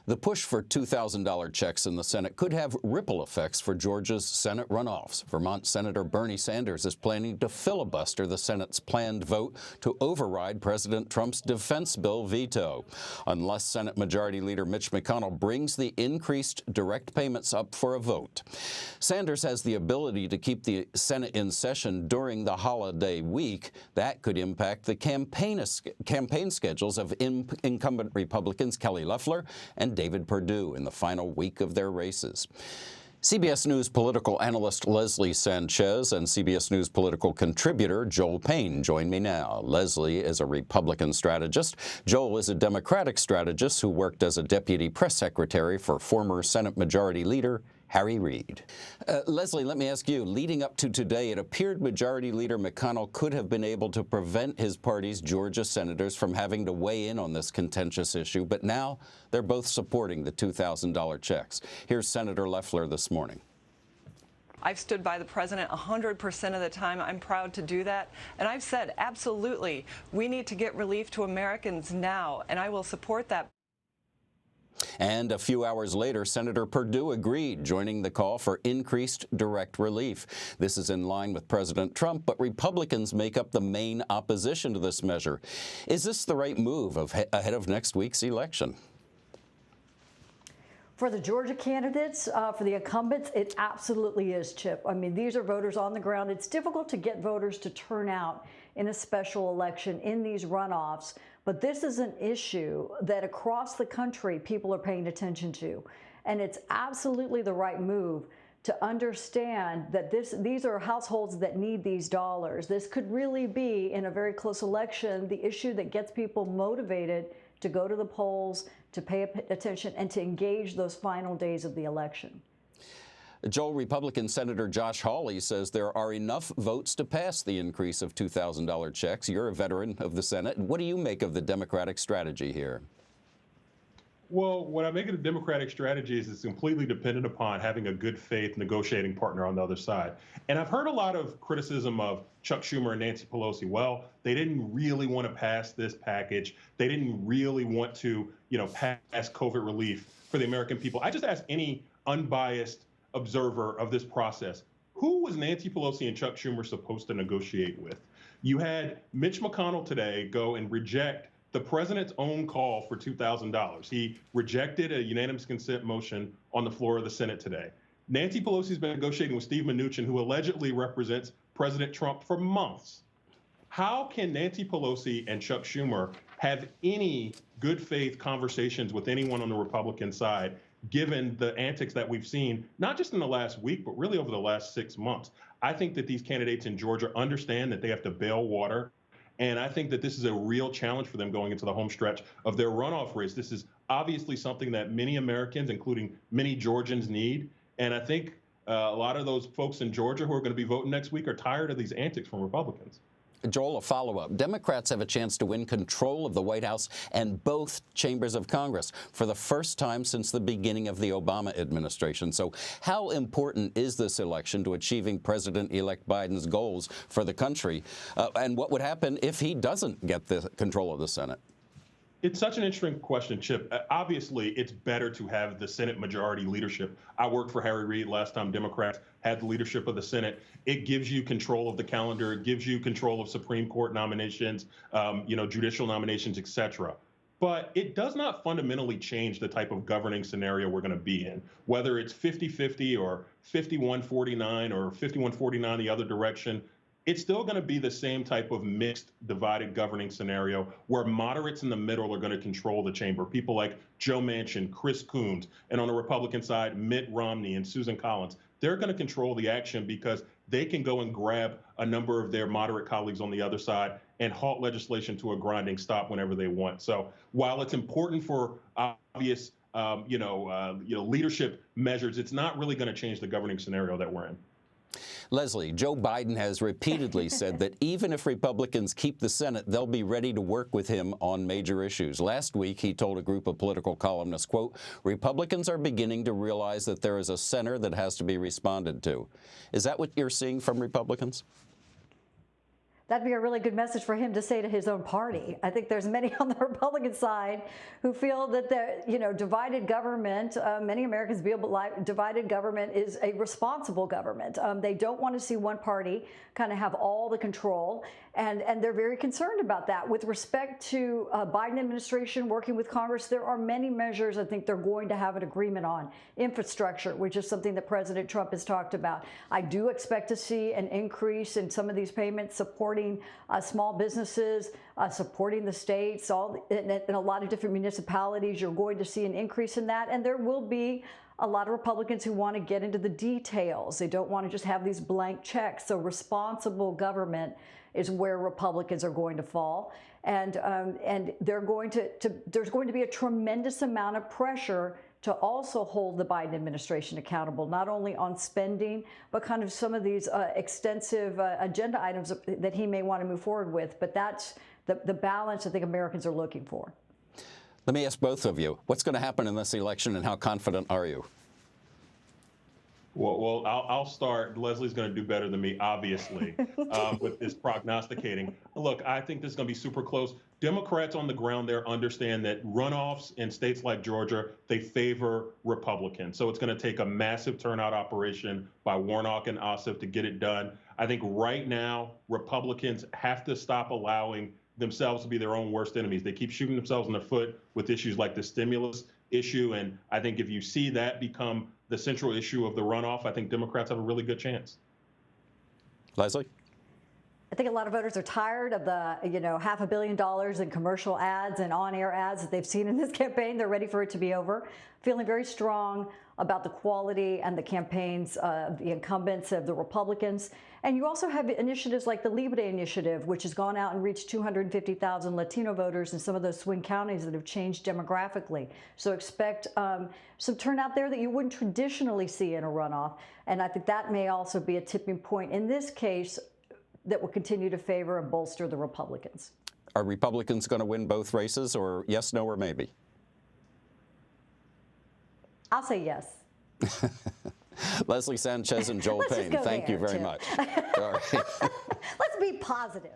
The push for $2,000 checks in the Senate could have ripple effects for Georgia's Senate runoffs. Vermont Senator Bernie Sanders is planning to filibuster the Senate's planned vote to override President Trump's defense bill veto. Unless Senate Majority Leader Mitch McConnell brings the increased direct payments up for a vote. Sanders has the ability to keep the Senate in session during the holiday week. That could impact the campaign schedules of incumbent Republicans Kelly Loeffler and David Perdue in the final week of their races. CBS News political analyst Leslie Sanchez and CBS News political contributor Joel Payne join me now. Leslie is a Republican strategist. Joel is a Democratic strategist who worked as a deputy press secretary for former Senate Majority Leader Reid. Leslie, let me ask you, leading up to today, it appeared Majority Leader McConnell could have been able to prevent his party's Georgia senators from having to weigh in on this contentious issue, but now they're both supporting the $2,000 checks. Here's Senator Loeffler this morning. I've stood by the president 100% of the time. I'm proud to do that. And I've said, absolutely, we need to get relief to Americans now, and I will support that. And a few hours later, Senator Perdue agreed, joining the call for increased direct relief. This is in line with President Trump, but Republicans make up the main opposition to this measure. Is this the right move ahead of next week's election? For the Georgia candidates, for the incumbents, it absolutely is, Chip. I mean, these are voters on the ground. It's difficult to get voters to turn out in a special election in these runoffs, but this is an issue that across the country people are paying attention to. And it's absolutely the right move to understand that these are households that need these dollars. This could really be, in a very close election, the issue that gets people motivated to go to the polls, to pay attention, and to engage those final days of the election. Joel, Republican Senator Josh Hawley says there are enough votes to pass the increase of $2,000 checks. You're a veteran of the Senate. What do you make of the Democratic strategy here? Well, what I make of the Democratic strategy is it's completely dependent upon having a good faith negotiating partner on the other side. And I've heard a lot of criticism of Chuck Schumer and Nancy Pelosi. Well, they didn't really want to pass this package. They didn't really want to, pass COVID relief for the American people. I just ask any unbiased observer of this process, who was Nancy Pelosi and Chuck Schumer supposed to negotiate with? You had Mitch McConnell today go and reject the president's own call for $2,000. He rejected a unanimous consent motion on the floor of the Senate today. Nancy Pelosi's been negotiating with Steve Mnuchin, who allegedly represents President Trump, for months. How can Nancy Pelosi and Chuck Schumer have any good faith conversations with anyone on the Republican side, given the antics that we've seen, not just in the last week, but really over the last 6 months? I think that these candidates in Georgia understand that they have to bail water. And I think that this is a real challenge for them going into the home stretch of their runoff race. This is obviously something that many Americans, including many Georgians, need. And I think a lot of those folks in Georgia who are going to be voting next week are tired of these antics from Republicans. Joel, a follow-up. Democrats have a chance to win control of the White House and both chambers of Congress for the first time since the beginning of the Obama administration. So how important is this election to achieving President-elect Biden's goals for the country? And what would happen if he doesn't get the control of the Senate? It's such an interesting question, Chip. Obviously, it's better to have the Senate majority leadership. I worked for Reid last time Democrats had the leadership of the Senate. It gives you control of the calendar. It gives you control of Supreme Court nominations, judicial nominations, et cetera. But it does not fundamentally change the type of governing scenario we're going to be in, whether it's 50-50 or 51-49 or 51-49 the other direction. It's still going to be the same type of mixed, divided governing scenario where moderates in the middle are going to control the chamber. People like Joe Manchin, Chris Coons, and on the Republican side, Mitt Romney and Susan Collins. They're going to control the action because they can go and grab a number of their moderate colleagues on the other side and halt legislation to a grinding stop whenever they want. So while it's important for obvious, leadership measures, it's not really going to change the governing scenario that we're in. Leslie, Joe Biden has repeatedly said that even if Republicans keep the Senate, they'll be ready to work with him on major issues. Last week, he told a group of political columnists, quote, Republicans are beginning to realize that there is a center that has to be responded to. Is that what you're seeing from Republicans? That'd be a really good message for him to say to his own party. I think there's many on the Republican side who feel that divided government, many Americans feel divided government is a responsible government. They don't want to see one party kind of have all the control, and they're very concerned about that. With respect to Biden administration working with Congress, there are many measures I think they're going to have an agreement on. Infrastructure, which is something that President Trump has talked about. I do expect to see an increase in some of these payments supporting small businesses, supporting the states, in a lot of different municipalities. You're going to see an increase in that, and there will be a lot of Republicans who want to get into the details. They don't want to just have these blank checks. So responsible government is where Republicans are going to fall, and there's going to be a tremendous amount of pressure to also hold the Biden administration accountable, not only on spending, but kind of some of these extensive agenda items that he may want to move forward with. But that's the balance I think Americans are looking for. Let me ask both of you, what's going to happen in this election and how confident are you? Well, I'll start. Leslie's going to do better than me, obviously, with this prognosticating. Look, I think this is going to be super close. Democrats on the ground there understand that runoffs in states like Georgia, they favor Republicans. So it's going to take a massive turnout operation by Warnock and Ossoff to get it done. I think right now, Republicans have to stop allowing themselves to be their own worst enemies. They keep shooting themselves in the foot with issues like the stimulus issue. And I think if you see that become the central issue of the runoff, I think Democrats have a really good chance. Leslie? I think a lot of voters are tired of the, $500 million in commercial ads and on-air ads that they've seen in this campaign. They're ready for it to be over. Feeling very strong about the quality and the campaigns of the incumbents of the Republicans. And you also have initiatives like the Libre Initiative, which has gone out and reached 250,000 Latino voters in some of those swing counties that have changed demographically. So expect some turnout there that you wouldn't traditionally see in a runoff. And I think that may also be a tipping point in this case that will continue to favor and bolster the Republicans. Are Republicans going to win both races, or yes, no, or maybe? I'll say yes. Leslie Sanchez and Joel Payne, thank you very much. All right. Let's be positive.